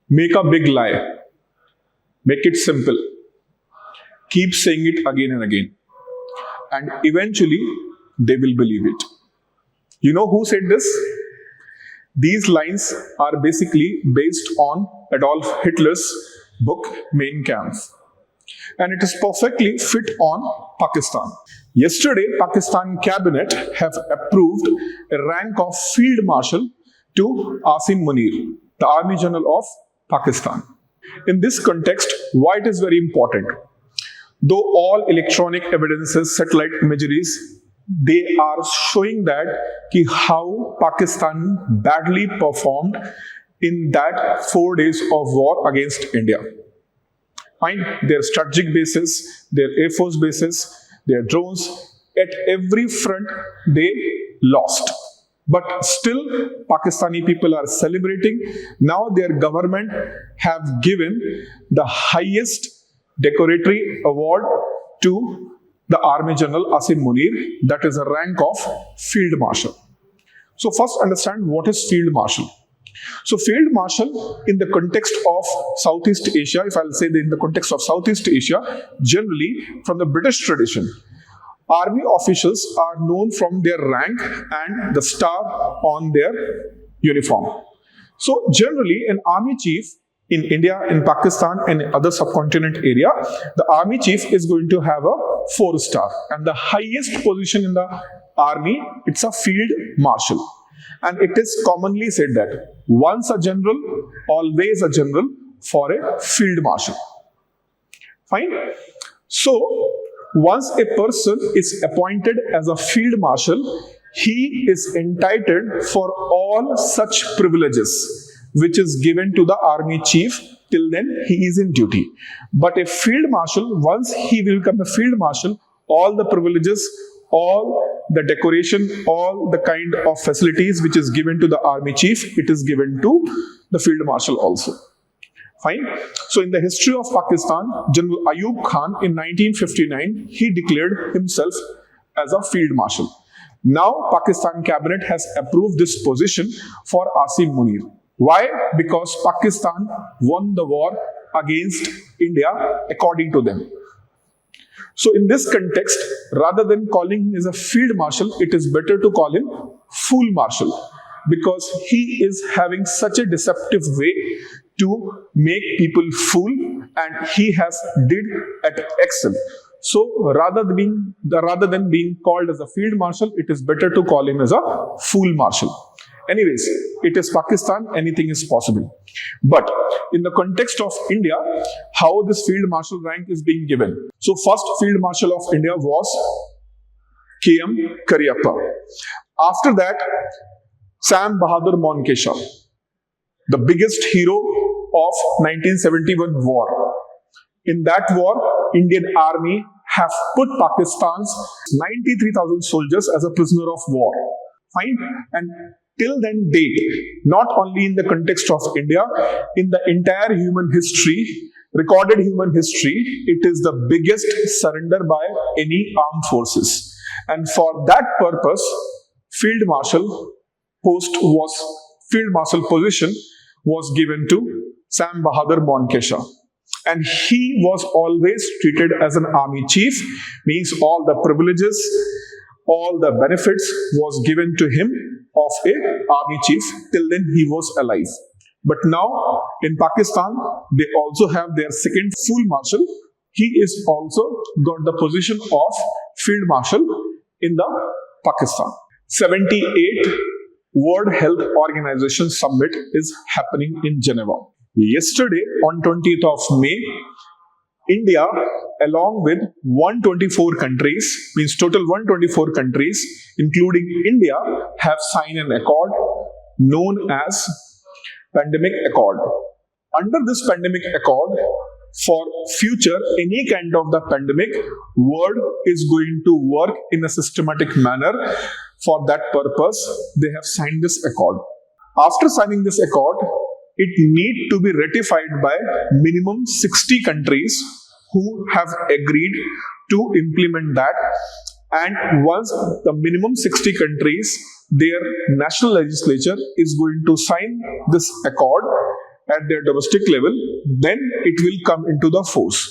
Make a big lie. Make it simple. Keep saying it again and again. And eventually, they will believe it. You know who said this? These lines are basically based on Adolf Hitler's book, Mein Kampf. And it is perfectly fit on Pakistan. Yesterday, Pakistan cabinet have approved a rank of Field Marshal to Asim Munir, the Army General of Pakistan. In this context, why it is very important? Though all electronic evidences, satellite imageries, they are showing that how Pakistan badly performed in that 4 days of war against India. Fine, their strategic bases, their air force bases, their drones, at every front they lost. But still, Pakistani people are celebrating. Now their government have given the highest decoratory award to the Army General Asim Munir, that is a rank of Field Marshal. So first understand what is Field Marshal. So Field Marshal in the context of Southeast Asia, if I'll say in the context of Southeast Asia, generally from the British tradition, army officials are known from their rank and the star on their uniform. So generally an army chief in India, in Pakistan and in other subcontinent area, the army chief is going to have a 4-star, and the highest position in the army, it's a Field Marshal. And it is commonly said that once a general, always a general for a Field Marshal. Fine? So once a person is appointed as a Field Marshal, he is entitled for all such privileges which is given to the army chief. Till then he is in duty. But a Field Marshal, once he will become a Field Marshal, all the privileges, all the decoration, all the kind of facilities which is given to the army chief, it is given to the Field Marshal also. Fine. So in the history of Pakistan, General Ayub Khan in 1959, he declared himself as a Field Marshal. Now Pakistan cabinet has approved this position for Asim Munir. Why? Because Pakistan won the war against India according to them. So in this context, rather than calling him as a Field Marshal, it is better to call him Fool Marshal, because he is having such a deceptive way to make people fool, and he has did at excel. So rather than being called as a Field Marshal, it is better to call him as a Fool Marshal. Anyways, it is Pakistan, anything is possible. But in the context of India, how this Field Marshal rank is being given. So first Field Marshal of India was K.M. Cariappa. After that, Sam Bahadur Monkesha, the biggest hero of 1971 war. In that war, Indian Army have put Pakistan's 93,000 soldiers as a prisoner of war. Fine? And till then date, not only in the context of India, in the entire human history, recorded human history, it is the biggest surrender by any armed forces. And for that purpose, Field Marshal position was given to Sam Bahadur Monkesha. And he was always treated as an army chief, means all the privileges, all the benefits was given to him of a army chief. Till then he was alive. But now in Pakistan, they also have their second Fool Marshal. He is also got the position of Field Marshal in the Pakistan. 78th World Health Organization Summit is happening in Geneva. Yesterday, on 20th of May, India, along with 124 countries, means total 124 countries, including India, have signed an accord known as Pandemic Accord. Under this Pandemic Accord, for future, any kind of the pandemic, world is going to work in a systematic manner. For that purpose, they have signed this accord. After signing this accord, it needs to be ratified by minimum 60 countries who have agreed to implement that. And once the minimum 60 countries, their national legislature is going to sign this accord, at their domestic level, then it will come into the force.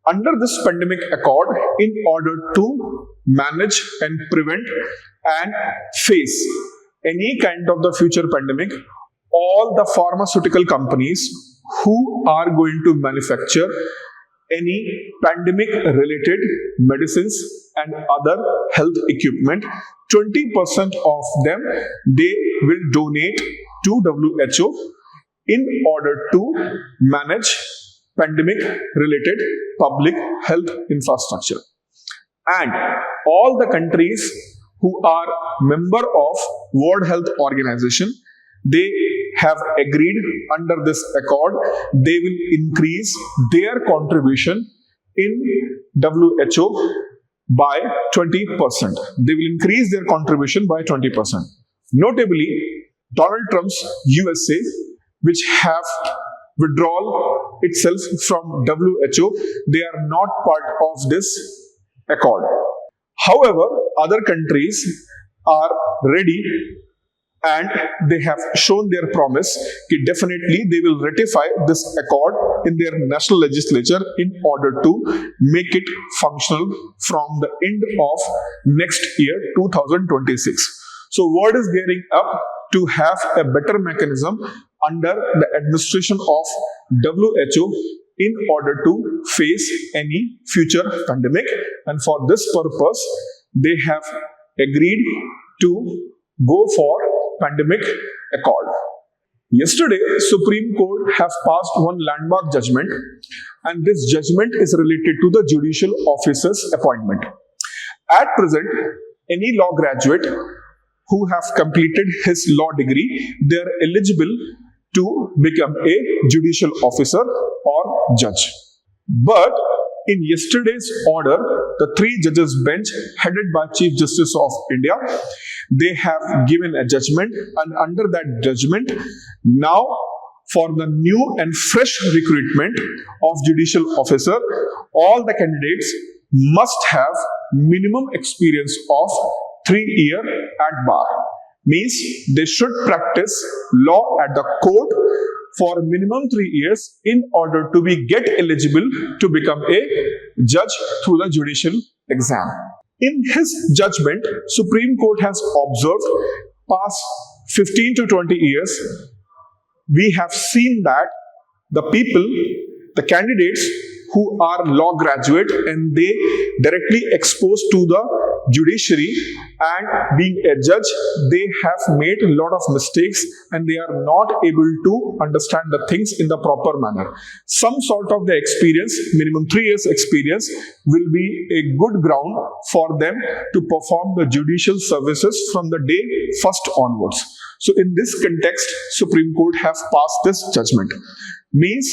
Under this pandemic accord, in order to manage and prevent and face any kind of the future pandemic, all the pharmaceutical companies who are going to manufacture any pandemic related medicines and other health equipment, 20% of them they will donate to WHO in order to manage pandemic related public health infrastructure. And all the countries who are member of World Health Organization, they have agreed under this accord, they will increase their contribution in WHO by 20%. They will increase their contribution by 20%. Notably, Donald Trump's USA, which have withdrawn itself from WHO, they are not part of this accord. However, other countries are ready and they have shown their promise that definitely they will ratify this accord in their national legislature in order to make it functional from the end of next year 2026. So word is gearing up to have a better mechanism under the administration of WHO in order to face any future pandemic, and for this purpose they have agreed to go for pandemic accord. Yesterday, Supreme Court have passed one landmark judgment, and this judgment is related to the judicial officer's appointment. At present, any law graduate who have completed his law degree, they are eligible to become a judicial officer or judge. But in yesterday's order, the three judges bench headed by Chief Justice of India, they have given a judgment, and under that judgment, now for the new and fresh recruitment of judicial officer, all the candidates must have minimum experience of 3 years at bar. Means they should practice law at the court for minimum 3 years in order to be get eligible to become a judge through the judicial exam. In his judgment, Supreme Court has observed past 15 to 20 years, we have seen that the people, the candidates who are law graduate and they directly exposed to the judiciary and being a judge, they have made a lot of mistakes and they are not able to understand the things in the proper manner. Some sort of the experience, minimum 3 years experience, will be a good ground for them to perform the judicial services from the day first onwards. So in this context, Supreme Court has passed this judgment. Means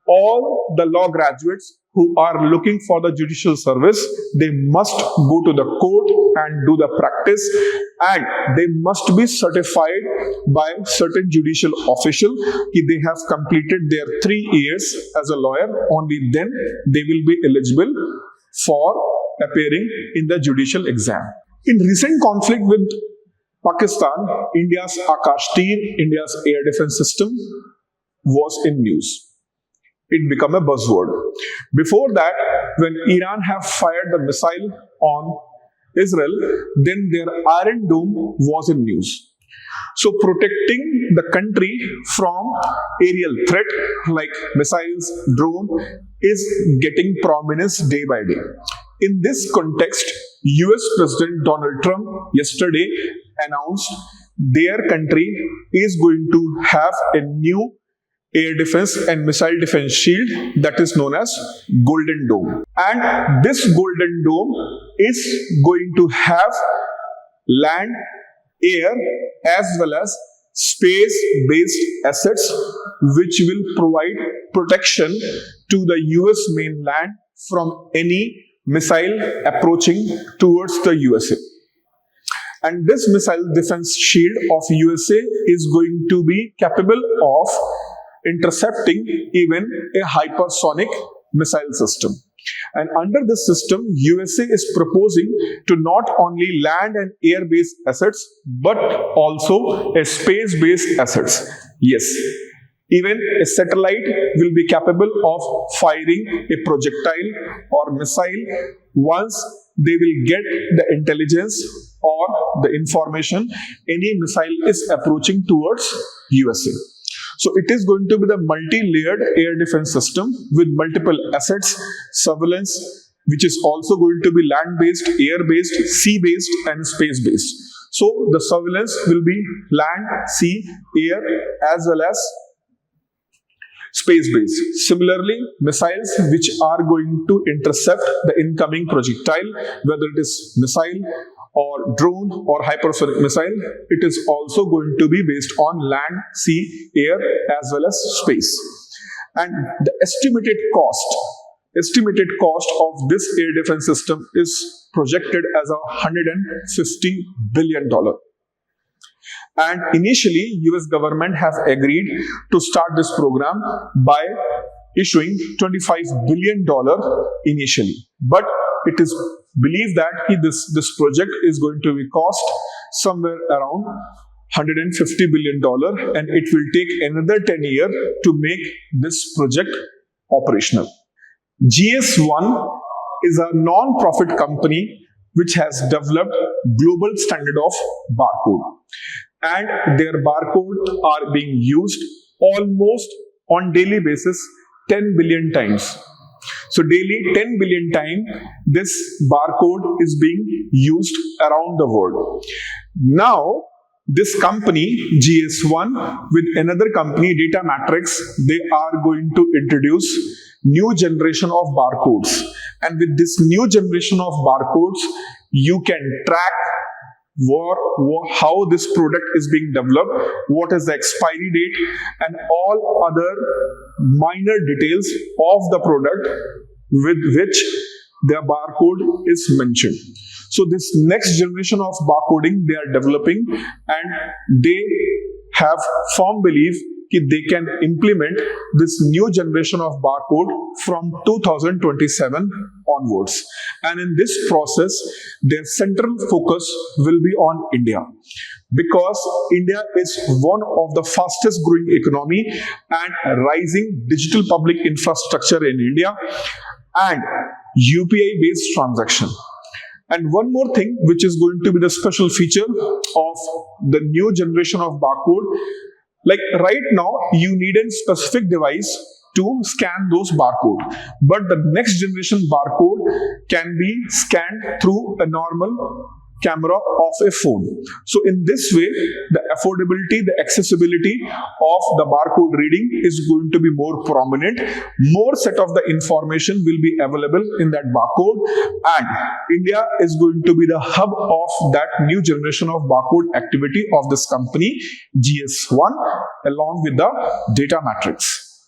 all the law graduates who are looking for the judicial service, they must go to the court and do the practice, and they must be certified by certain judicial official that they have completed their 3 years as a lawyer. Only then they will be eligible for appearing in the judicial exam. In recent conflict with Pakistan, India's Akash Tir, India's air defense system, was in news. It became a buzzword. Before that, when Iran have fired the missile on Israel, then their Iron Dome was in news. So protecting the country from aerial threat like missiles, drone is getting prominence day by day. In this context, US President Donald Trump yesterday announced their country is going to have a new air defense and missile defense shield that is known as Golden Dome. And this Golden Dome is going to have land, air as well as space-based assets which will provide protection to the US mainland from any missile approaching towards the USA. And this missile defense shield of USA is going to be capable of intercepting even a hypersonic missile system. And under this system, USA is proposing to not only land and air-based assets, but also a space-based assets. Yes, Even a satellite will be capable of firing a projectile or missile once they will get the intelligence or the information any missile is approaching towards USA. So it is going to be the multi-layered air defense system with multiple assets, surveillance, which is also going to be land-based, air-based, sea-based, and space-based. So the surveillance will be land, sea, air, as well as space-based. Similarly, missiles which are going to intercept the incoming projectile, whether it is missile or drone or hypersonic missile, it is also going to be based on land, sea, air, as well as space. And the estimated cost of this air defense system is projected as $150 billion. And initially, US government has agreed to start this program by issuing $25 billion initially. But it is believed that this project is going to be cost somewhere around $150 billion, and it will take another 10 years to make this project operational. GS1 is a non-profit company which has developed global standard of barcode. And their barcode are being used almost on daily basis 10 billion times. So daily 10 billion times this barcode is being used around the world. Now this company GS1 with another company Data Matrix, they are going to introduce new generation of barcodes. And with this new generation of barcodes, you can track how this product is being developed, what is the expiry date, and all other minor details of the product with which the barcode is mentioned. So this next generation of barcoding they are developing, and they have firm belief that they can implement this new generation of barcode from 2027 onwards. And in this process, their central focus will be on India, because India is one of the fastest growing economy and rising digital public infrastructure in India and UPI based transaction. And one more thing which is going to be the special feature of the new generation of barcode, like right now you need a specific device to scan those barcode, but the next generation barcode can be scanned through a normal camera of a phone. So in this way, the affordability, the accessibility of the barcode reading is going to be more prominent. More set of the information will be available in that barcode, and India is going to be the hub of that new generation of barcode activity of this company GS1 along with the Data Matrix.